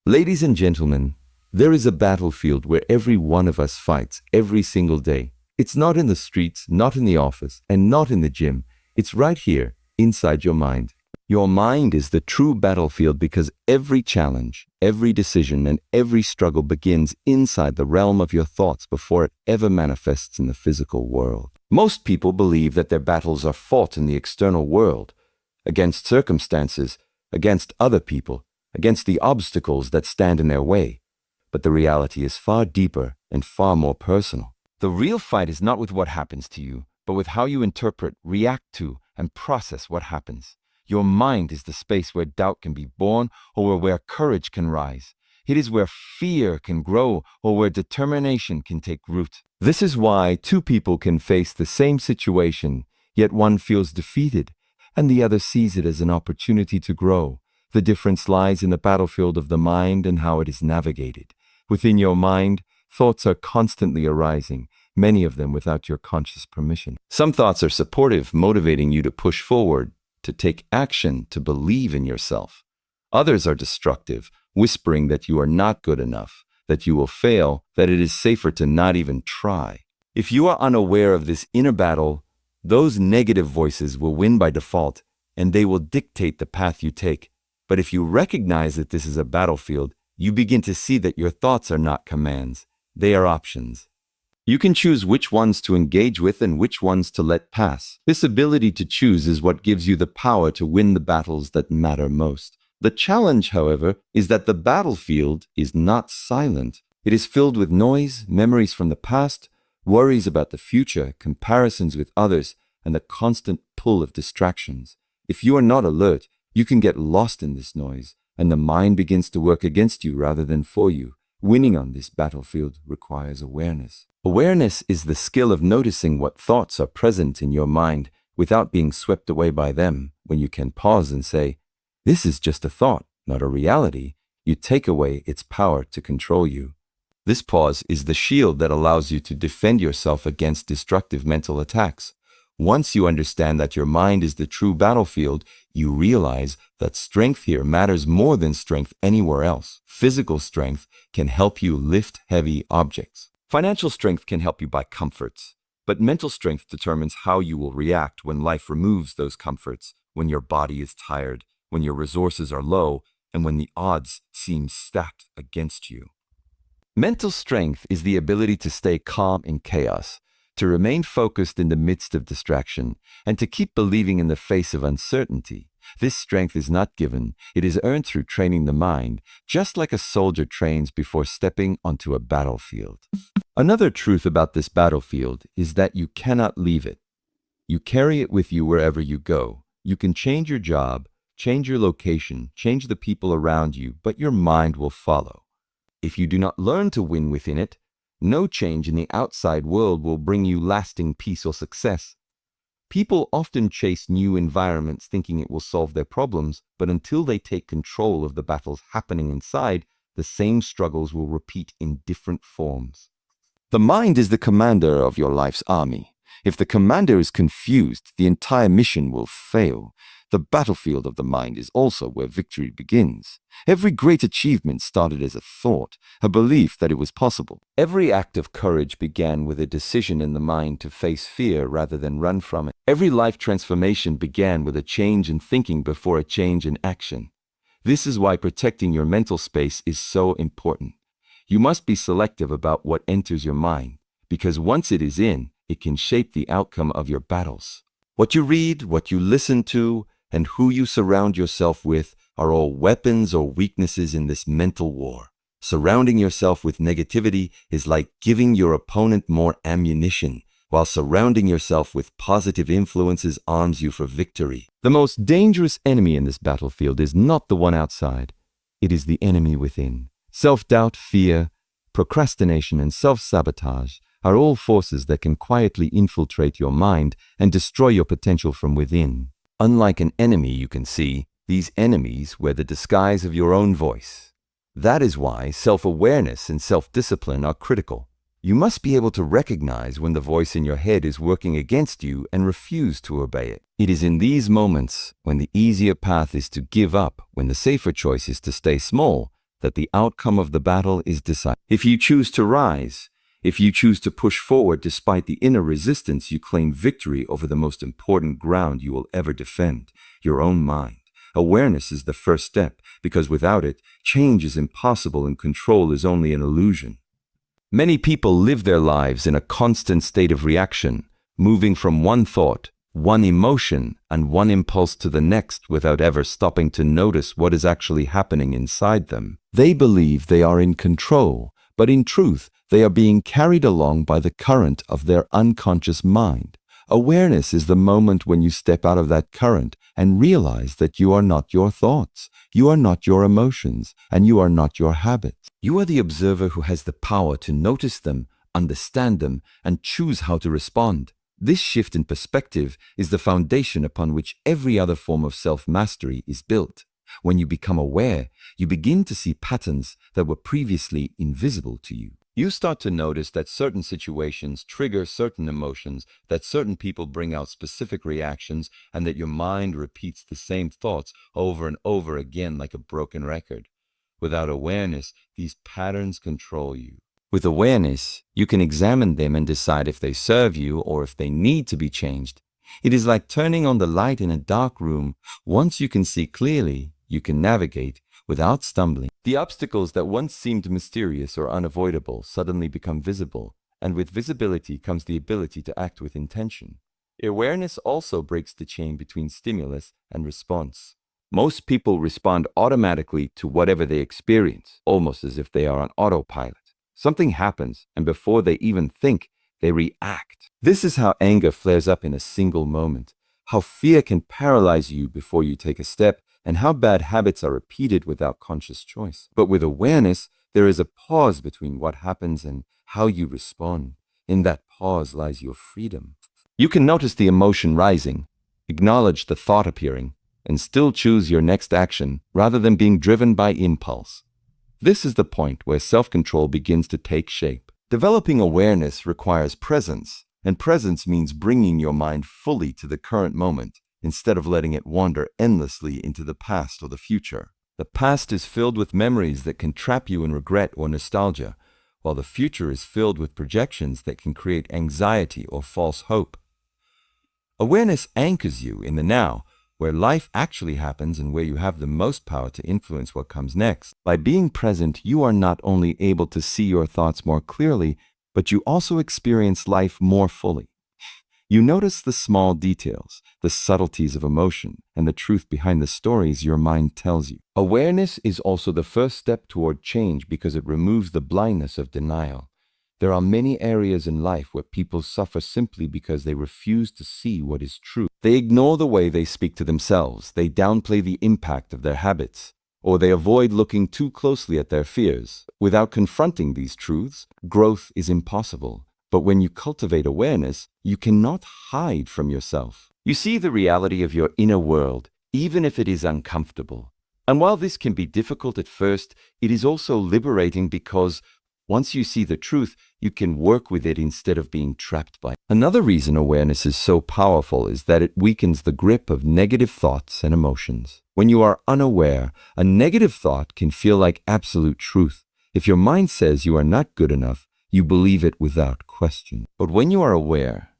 Ladies and gentlemen, there is a battlefield where every one of us fights every single day. It's not in the streets, not in the office, and not in the gym. It's right here, inside your mind. Your mind is the true battlefield because every challenge, every decision, and every struggle begins inside the realm of your thoughts before it ever manifests in the physical world. Most people believe that their battles are fought in the external world, against circumstances, against other people, against the obstacles that stand in their way. But the reality is far deeper and far more personal. The real fight is not with what happens to you, but with how you interpret, react to, and process what happens. Your mind is the space where doubt can be born or where courage can rise. It is where fear can grow or where determination can take root. This is why two people can face the same situation, yet one feels defeated and the other sees it as an opportunity to grow. The difference lies in the battlefield of the mind and how it is navigated. Within your mind, thoughts are constantly arising, many of them without your conscious permission. Some thoughts are supportive, motivating you to push forward, to take action, to believe in yourself. Others are destructive, whispering that you are not good enough, that you will fail, that it is safer to not even try. If you are unaware of this inner battle, those negative voices will win by default, and they will dictate the path you take. But if you recognize that this is a battlefield, you begin to see that your thoughts are not commands, they are options. You can choose which ones to engage with and which ones to let pass. This ability to choose is what gives you the power to win the battles that matter most. The challenge, however, is that the battlefield is not silent. It is filled with noise, memories from the past, worries about the future, comparisons with others, and the constant pull of distractions. If you are not alert, you can get lost in this noise, and the mind begins to work against you rather than for you. Winning on this battlefield requires awareness. Awareness is the skill of noticing what thoughts are present in your mind without being swept away by them. When you can pause and say, "This is just a thought, not a reality," you take away its power to control you. This pause is the shield that allows you to defend yourself against destructive mental attacks. Once you understand that your mind is the true battlefield, you realize that strength here matters more than strength anywhere else. Physical strength can help you lift heavy objects. Financial strength can help you buy comforts, but mental strength determines how you will react when life removes those comforts, when your body is tired, when your resources are low, and when the odds seem stacked against you. Mental strength is the ability to stay calm in chaos, to remain focused in the midst of distraction, and to keep believing in the face of uncertainty. This strength is not given, it is earned through training the mind, just like a soldier trains before stepping onto a battlefield. Another truth about this battlefield is that you cannot leave it. You carry it with you wherever you go. You can change your job, change your location, change the people around you, but your mind will follow. If you do not learn to win within it, no change in the outside world will bring you lasting peace or success. People often chase new environments thinking it will solve their problems, but until they take control of the battles happening inside, the same struggles will repeat in different forms. The mind is the commander of your life's army. If the commander is confused, the entire mission will fail. The battlefield of the mind is also where victory begins. Every great achievement started as a thought, a belief that it was possible. Every act of courage began with a decision in the mind to face fear rather than run from it. Every life transformation began with a change in thinking before a change in action. This is why protecting your mental space is so important. You must be selective about what enters your mind, because once it is in, it can shape the outcome of your battles. What you read, what you listen to, and who you surround yourself with are all weapons or weaknesses in this mental war. Surrounding yourself with negativity is like giving your opponent more ammunition, while surrounding yourself with positive influences arms you for victory. The most dangerous enemy in this battlefield is not the one outside. It is the enemy within. Self-doubt, fear, procrastination, and self-sabotage are all forces that can quietly infiltrate your mind and destroy your potential from within. Unlike an enemy you can see, these enemies wear the disguise of your own voice. That is why self-awareness and self-discipline are critical. You must be able to recognize when the voice in your head is working against you and refuse to obey it. It is in these moments, when the easier path is to give up, when the safer choice is to stay small, that the outcome of the battle is decided. If you choose to rise, if you choose to push forward despite the inner resistance, you claim victory over the most important ground you will ever defend, your own mind. Awareness is the first step, because without it, change is impossible and control is only an illusion. Many people live their lives in a constant state of reaction, moving from one thought, one emotion, and one impulse to the next without ever stopping to notice what is actually happening inside them. They believe they are in control, but in truth, they are being carried along by the current of their unconscious mind. Awareness is the moment when you step out of that current and realize that you are not your thoughts, you are not your emotions, and you are not your habits. You are the observer who has the power to notice them, understand them, and choose how to respond. This shift in perspective is the foundation upon which every other form of self-mastery is built. When you become aware, you begin to see patterns that were previously invisible to you. You start to notice that certain situations trigger certain emotions, that certain people bring out specific reactions, and that your mind repeats the same thoughts over and over again like a broken record. Without awareness, these patterns control you. With awareness, you can examine them and decide if they serve you or if they need to be changed. It is like turning on the light in a dark room. Once you can see clearly, you can navigate without stumbling. The obstacles that once seemed mysterious or unavoidable suddenly become visible, and with visibility comes the ability to act with intention. Awareness also breaks the chain between stimulus and response. Most people respond automatically to whatever they experience, almost as if they are on autopilot. Something happens, and before they even think, they react. This is how anger flares up in a single moment, how fear can paralyze you before you take a step, and how bad habits are repeated without conscious choice. But with awareness, there is a pause between what happens and how you respond. In that pause lies your freedom. You can notice the emotion rising, acknowledge the thought appearing, and still choose your next action rather than being driven by impulse. This is the point where self-control begins to take shape. Developing awareness requires presence, and presence means bringing your mind fully to the current moment, instead of letting it wander endlessly into the past or the future. The past is filled with memories that can trap you in regret or nostalgia, while the future is filled with projections that can create anxiety or false hope. Awareness anchors you in the now, where life actually happens and where you have the most power to influence what comes next. By being present, you are not only able to see your thoughts more clearly, but you also experience life more fully. You notice the small details, the subtleties of emotion, and the truth behind the stories your mind tells you. Awareness is also the first step toward change because it removes the blindness of denial. There are many areas in life where people suffer simply because they refuse to see what is true. They ignore the way they speak to themselves, they downplay the impact of their habits, or they avoid looking too closely at their fears. Without confronting these truths, growth is impossible. But when you cultivate awareness, you cannot hide from yourself. You see the reality of your inner world, even if it is uncomfortable. And while this can be difficult at first, it is also liberating because once you see the truth, you can work with it instead of being trapped by it. Another reason awareness is so powerful is that it weakens the grip of negative thoughts and emotions. When you are unaware, a negative thought can feel like absolute truth. If your mind says you are not good enough, you believe it without question. But when you are aware,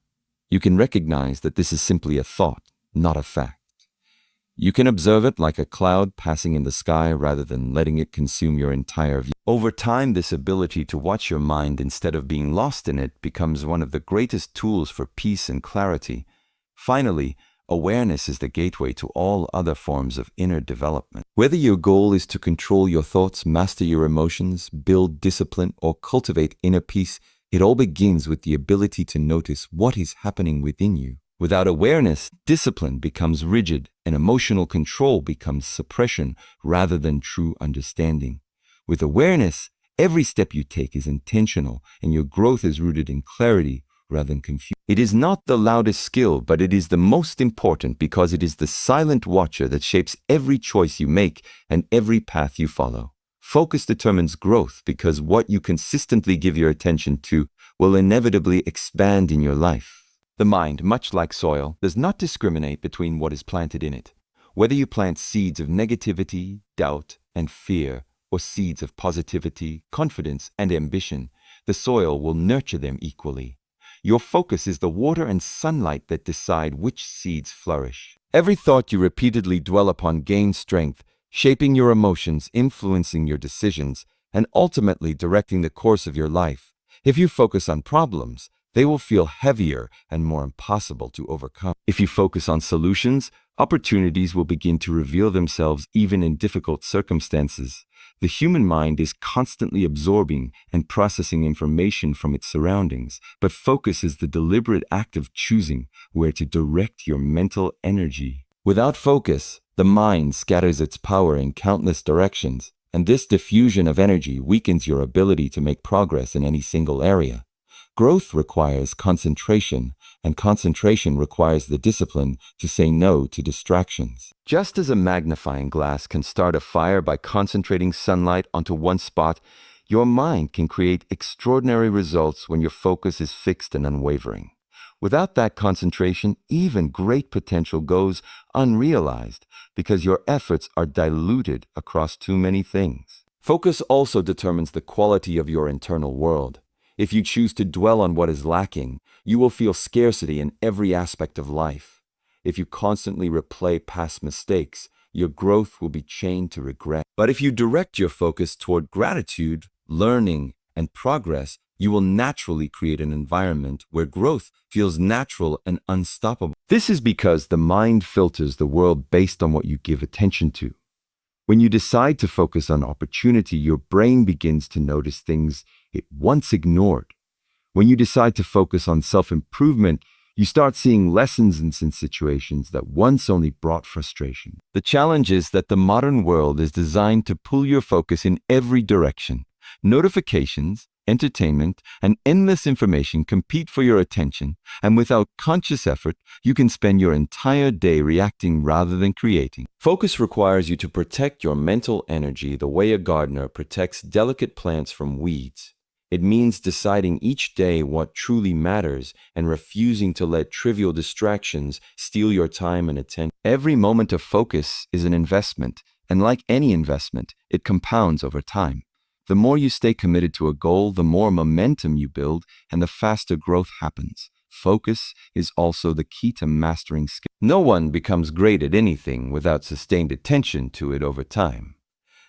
you can recognize that this is simply a thought, not a fact. You can observe it like a cloud passing in the sky rather than letting it consume your entire view. Over time, this ability to watch your mind instead of being lost in it becomes one of the greatest tools for peace and clarity. Finally, awareness is the gateway to all other forms of inner development. Whether your goal is to control your thoughts, master your emotions, build discipline, or cultivate inner peace, it all begins with the ability to notice what is happening within you. Without awareness, discipline becomes rigid and emotional control becomes suppression rather than true understanding. With awareness, every step you take is intentional and your growth is rooted in clarity rather than confusion. It is not the loudest skill, but it is the most important because it is the silent watcher that shapes every choice you make and every path you follow. Focus determines growth because what you consistently give your attention to will inevitably expand in your life. The mind, much like soil, does not discriminate between what is planted in it. Whether you plant seeds of negativity, doubt, and fear, or seeds of positivity, confidence, and ambition, the soil will nurture them equally. Your focus is the water and sunlight that decide which seeds flourish. Every thought you repeatedly dwell upon gains strength, shaping your emotions, influencing your decisions, and ultimately directing the course of your life. If you focus on problems, they will feel heavier and more impossible to overcome. If you focus on solutions, opportunities will begin to reveal themselves even in difficult circumstances. The human mind is constantly absorbing and processing information from its surroundings, but focus is the deliberate act of choosing where to direct your mental energy. Without focus, the mind scatters its power in countless directions, and this diffusion of energy weakens your ability to make progress in any single area. Growth requires concentration, and concentration requires the discipline to say no to distractions. Just as a magnifying glass can start a fire by concentrating sunlight onto one spot, your mind can create extraordinary results when your focus is fixed and unwavering. Without that concentration, even great potential goes unrealized because your efforts are diluted across too many things. Focus also determines the quality of your internal world. If you choose to dwell on what is lacking, you will feel scarcity in every aspect of life. If you constantly replay past mistakes, your growth will be chained to regret. But if you direct your focus toward gratitude, learning, and progress, you will naturally create an environment where growth feels natural and unstoppable. This is because the mind filters the world based on what you give attention to. When you decide to focus on opportunity, your brain begins to notice things it once ignored. When you decide to focus on self-improvement, you start seeing lessons in situations that once only brought frustration. The challenge is that the modern world is designed to pull your focus in every direction. Notifications, entertainment, and endless information compete for your attention, and without conscious effort, you can spend your entire day reacting rather than creating. Focus requires you to protect your mental energy the way a gardener protects delicate plants from weeds. It means deciding each day what truly matters and refusing to let trivial distractions steal your time and attention. Every moment of focus is an investment, and like any investment, it compounds over time. The more you stay committed to a goal, the more momentum you build, and the faster growth happens. Focus is also the key to mastering skill. No one becomes great at anything without sustained attention to it over time.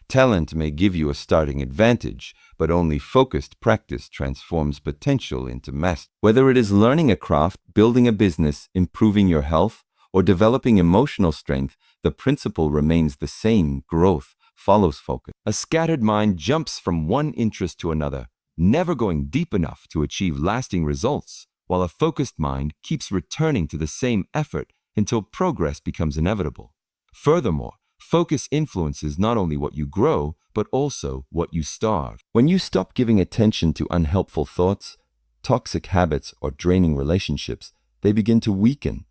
Talent may give you a starting advantage, but only focused practice transforms potential into mastery. Whether it is learning a craft, building a business, improving your health, or developing emotional strength, the principle remains the same: growth follows focus. A scattered mind jumps from one interest to another, never going deep enough to achieve lasting results, while a focused mind keeps returning to the same effort until progress becomes inevitable. Furthermore, focus influences not only what you grow, but also what you starve. When you stop giving attention to unhelpful thoughts, toxic habits, or draining relationships, they begin to weaken.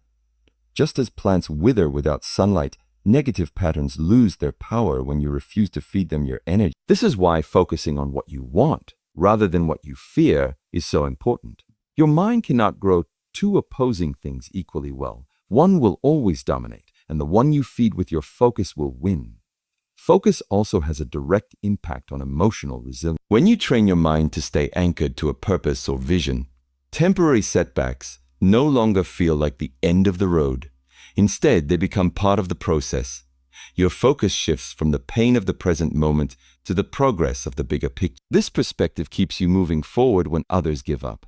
Just as plants wither without sunlight, negative patterns lose their power when you refuse to feed them your energy. This is why focusing on what you want, rather than what you fear, is so important. Your mind cannot grow two opposing things equally well. One will always dominate, and the one you feed with your focus will win. Focus also has a direct impact on emotional resilience. When you train your mind to stay anchored to a purpose or vision, temporary setbacks no longer feel like the end of the road. Instead, they become part of the process. Your focus shifts from the pain of the present moment to the progress of the bigger picture. This perspective keeps you moving forward when others give up.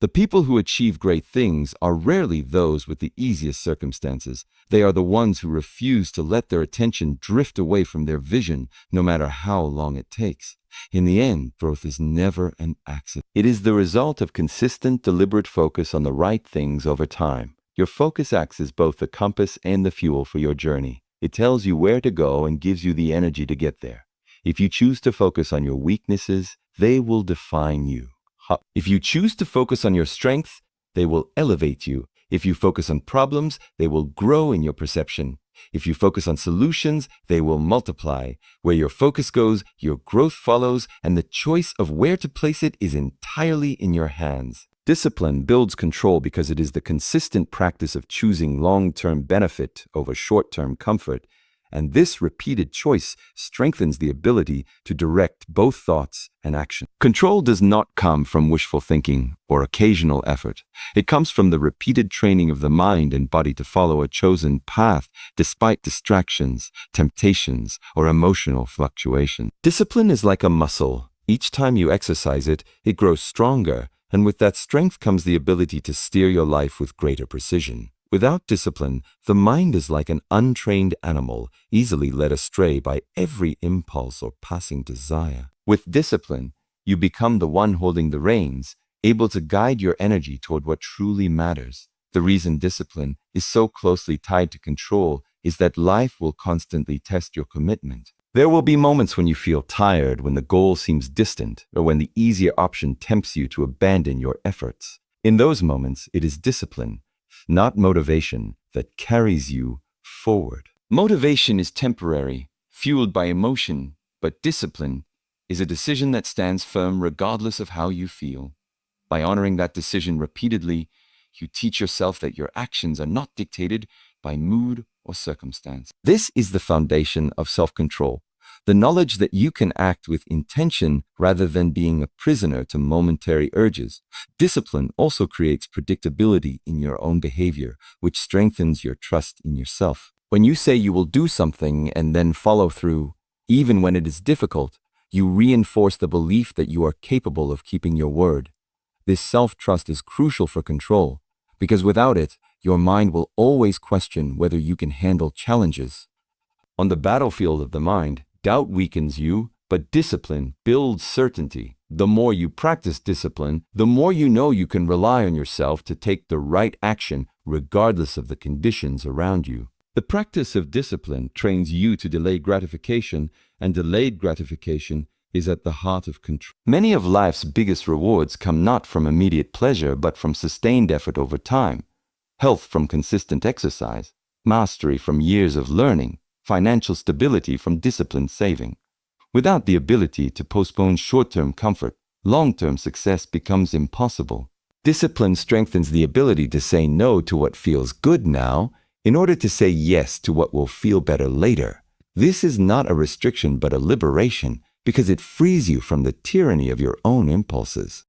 The people who achieve great things are rarely those with the easiest circumstances. They are the ones who refuse to let their attention drift away from their vision, no matter how long it takes. In the end, growth is never an accident. It is the result of consistent, deliberate focus on the right things over time. Your focus acts as both the compass and the fuel for your journey. It tells you where to go and gives you the energy to get there. If you choose to focus on your weaknesses, they will define you. If you choose to focus on your strengths, they will elevate you. If you focus on problems, they will grow in your perception. If you focus on solutions, they will multiply. Where your focus goes, your growth follows, and the choice of where to place it is entirely in your hands. Discipline builds control because it is the consistent practice of choosing long-term benefit over short-term comfort, and this repeated choice strengthens the ability to direct both thoughts and action. Control does not come from wishful thinking or occasional effort. It comes from the repeated training of the mind and body to follow a chosen path despite distractions, temptations, or emotional fluctuation. Discipline is like a muscle. Each time you exercise it, it grows stronger, and with that strength comes the ability to steer your life with greater precision. Without discipline, the mind is like an untrained animal, easily led astray by every impulse or passing desire. With discipline, you become the one holding the reins, able to guide your energy toward what truly matters. The reason discipline is so closely tied to control is that life will constantly test your commitment. There will be moments when you feel tired, when the goal seems distant, or when the easier option tempts you to abandon your efforts. In those moments, it is discipline, not motivation, that carries you forward. Motivation is temporary, fueled by emotion, but discipline is a decision that stands firm regardless of how you feel. By honoring that decision repeatedly, you teach yourself that your actions are not dictated by mood or circumstance. This is the foundation of self-control, the knowledge that you can act with intention rather than being a prisoner to momentary urges. Discipline also creates predictability in your own behavior, which strengthens your trust in yourself. When you say you will do something and then follow through, even when it is difficult, you reinforce the belief that you are capable of keeping your word. This self-trust is crucial for control, because without it, your mind will always question whether you can handle challenges. On the battlefield of the mind, doubt weakens you, but discipline builds certainty. The more you practice discipline, the more you know you can rely on yourself to take the right action regardless of the conditions around you. The practice of discipline trains you to delay gratification, and delayed gratification is at the heart of control. Many of life's biggest rewards come not from immediate pleasure, but from sustained effort over time. Health from consistent exercise, mastery from years of learning, financial stability from disciplined saving. Without the ability to postpone short-term comfort, long-term success becomes impossible. Discipline strengthens the ability to say no to what feels good now in order to say yes to what will feel better later. This is not a restriction but a liberation, because it frees you from the tyranny of your own impulses.